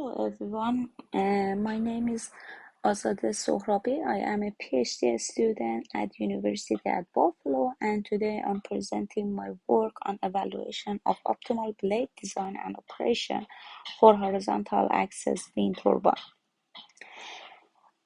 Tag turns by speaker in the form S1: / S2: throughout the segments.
S1: Hello everyone, my name is Azadeh Sohrabi. I am a PhD student at University at Buffalo, and today I'm presenting my work on evaluation of optimal blade design and operation for horizontal axis wind turbine.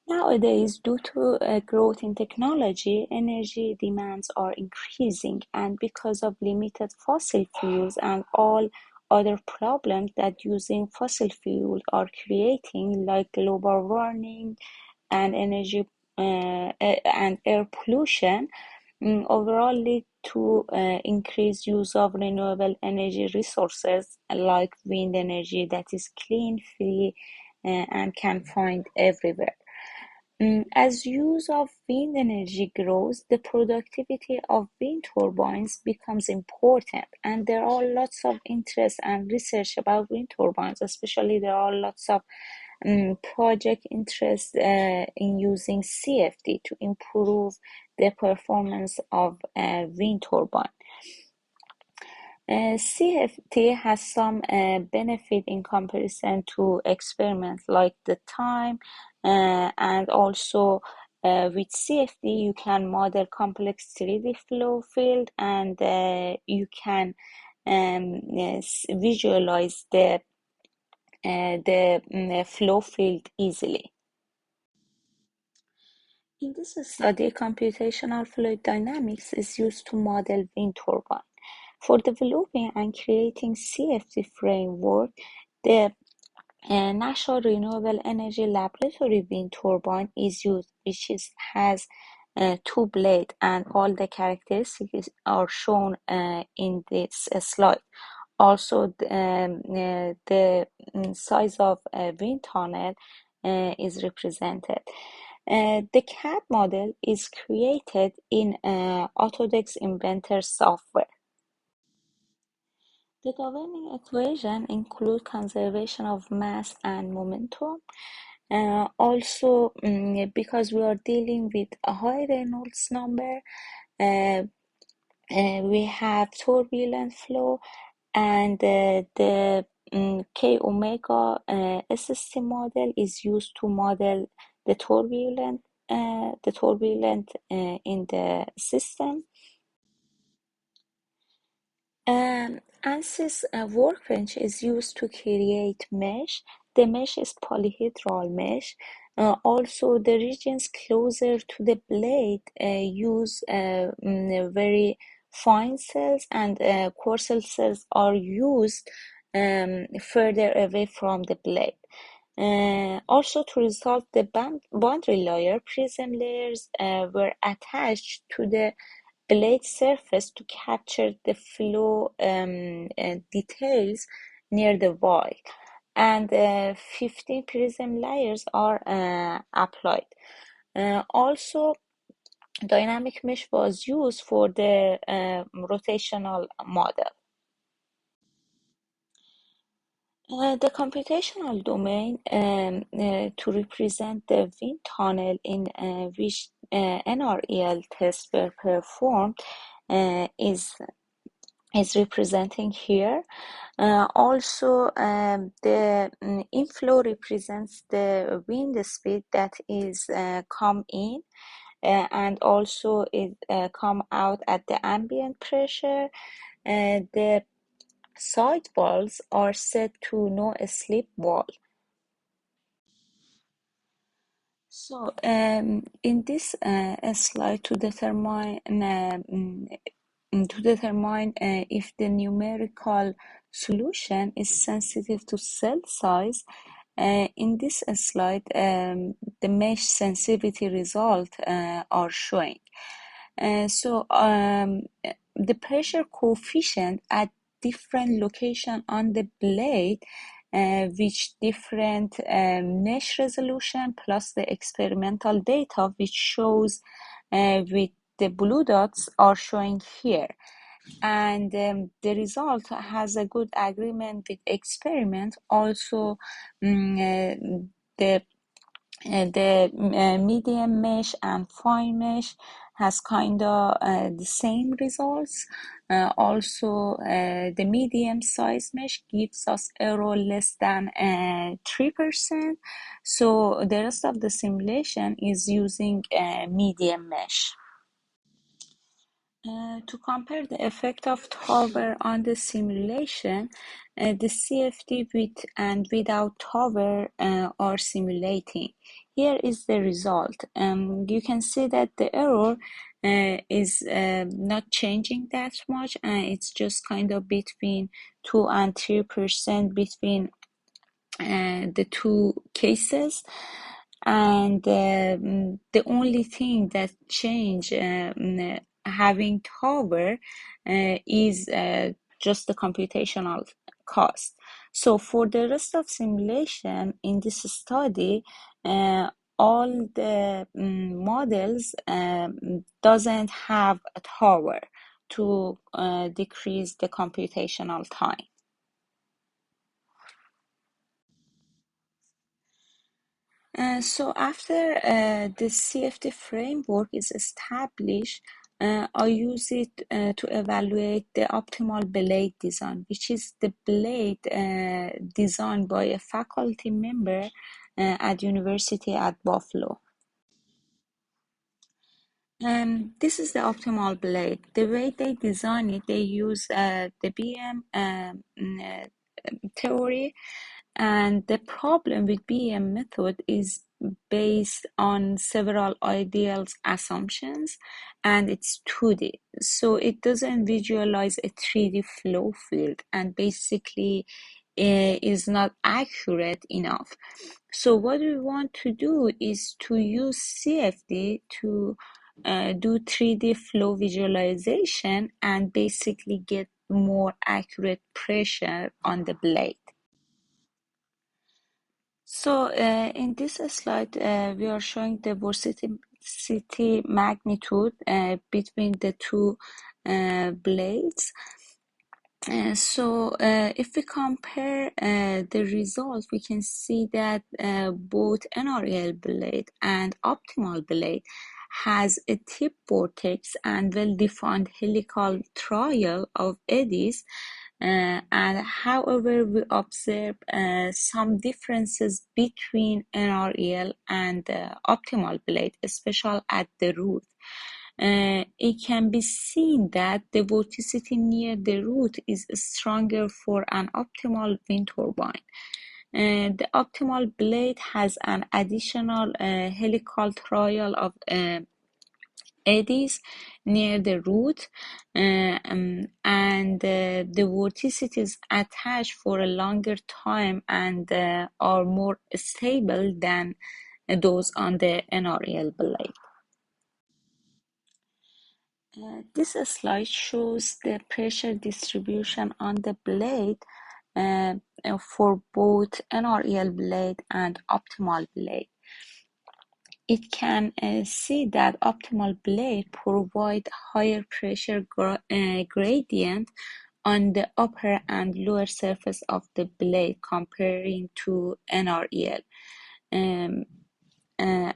S1: Nowadays, due to growth in technology, energy demands are increasing, and because of limited fossil fuels and all other problems that using fossil fuels are creating, like global warming and energy and air pollution, overall lead to increased use of renewable energy resources like wind energy that is clean, free, and can find everywhere. As use of wind energy grows, the productivity of wind turbines becomes important, and there are lots of interest and research about wind turbines. Especially, there are lots of project interest in using CFD to improve the performance of wind turbine. CFT has some benefit in comparison to experiments like the time, and also with CFD you can model complex 3D flow field, and you can visualize the flow field easily. In this study, computational fluid dynamics is used to model wind turbine. For developing and creating CFD framework, the National Renewable Energy Laboratory wind turbine is used, which has two blades, and all the characteristics are shown in this slide. Also, the size of a wind tunnel is represented. The CAD model is created in Autodesk Inventor software. The governing equation include conservation of mass and momentum. Also, because we are dealing with a high Reynolds number, we have turbulent flow, and the K omega SST model is used to model the turbulent in the system. ANSYS workbench is used to create mesh. The mesh is polyhedral mesh. Also, the regions closer to the blade use very fine cells, and coarser cells are used further away from the blade. Also, to resolve the boundary layer, prism layers were attached to the blade surface to capture the flow details near the void, and 15 prism layers are applied. Also, dynamic mesh was used for the rotational model. The computational domain to represent the wind tunnel in which NREL tests were performed is representing here. Also, the inflow represents the wind speed that is come in, and also it come out at the ambient pressure. The side walls are set to no slip wall. So, in this slide, to determine if the numerical solution is sensitive to cell size, in this slide, the mesh sensitivity result are showing. So, the pressure coefficient at different location on the blade, which different mesh resolution plus the experimental data, which shows with the blue dots are showing here, and the result has a good agreement with experiment. Also, the medium mesh and fine mesh has kind of the same results. Also, the medium size mesh gives us error less than 3%. So the rest of the simulation is using medium mesh. To compare the effect of tower on the simulation, the CFD with and without tower are simulating. Here is the result. You can see that the error is not changing that much, and it's just kind of between 2 and 3% between the two cases. And the only thing that changed having tower is just the computational cost. So for the rest of simulation in this study, uh, all the models doesn't have a tower to decrease the computational time. So after the CFD framework is established, I use it to evaluate the optimal blade design, which is the blade designed by a faculty member at University at Buffalo. This is the optimal blade. The way they design it, they use the BM theory. And the problem with BM method is based on several ideal assumptions, and it's 2D. So it doesn't visualize a 3D flow field, and basically is not accurate enough. So what we want to do is to use CFD to do 3D flow visualization and basically get more accurate pressure on the blade. So in this slide, we are showing the velocity magnitude between the two blades. So if we compare the results, we can see that both NRL blade and optimal blade has a tip vortex and well-defined helical trial of eddies. And however, we observe some differences between NREL and optimal blade, especially at the root. It can be seen that the vorticity near the root is stronger for an optimal wind turbine. The optimal blade has an additional helical trial of eddies near the root, and the vorticities attach for a longer time and are more stable than those on the NREL blade. This slide shows the pressure distribution on the blade for both NREL blade and optimal blade. It can see that optimal blade provide higher pressure gradient on the upper and lower surface of the blade comparing to NREL.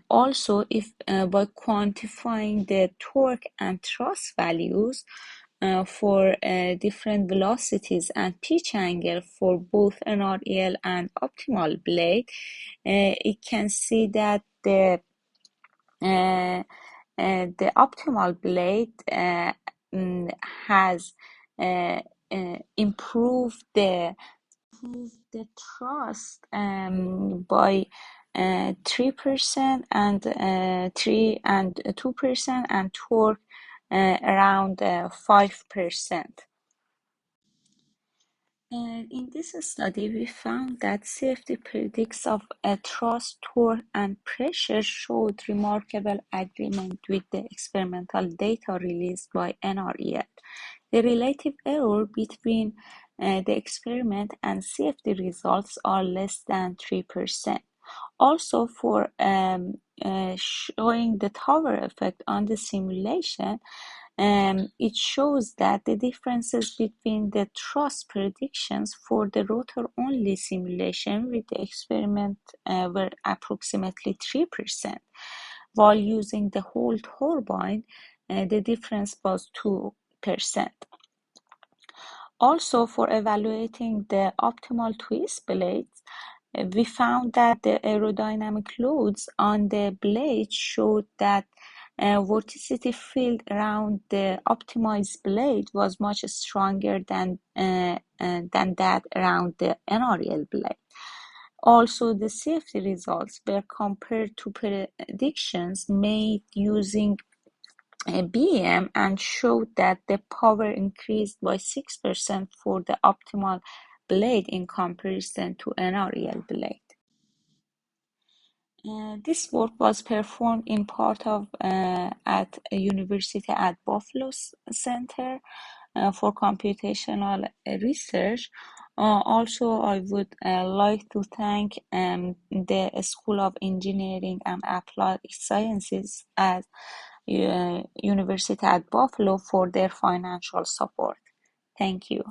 S1: Also, if by quantifying the torque and thrust values for different velocities and pitch angle for both NREL and optimal blade, it can see that the optimal blade has improved the thrust by 3% and 2% and torque around 5%. In this study, we found that CFD predicts of thrust, torque, and pressure showed remarkable agreement with the experimental data released by NREL. The relative error between the experiment and CFD results are less than 3%. Also, for showing the tower effect on the simulation, it shows that the differences between the thrust predictions for the rotor-only simulation with the experiment were approximately 3%, while using the whole turbine, the difference was 2%. Also, for evaluating the optimal twist blades, we found that the aerodynamic loads on the blade showed that vorticity field around the optimized blade was much stronger than that around the NREL blade. Also, the safety results were compared to predictions made using BM and showed that the power increased by 6% for the optimal blade in comparison to NREL blade. This work was performed in part of at a university at Buffalo Center for Computational Research. Also, I would like to thank the School of Engineering and Applied Sciences at University at Buffalo for their financial support. Thank you.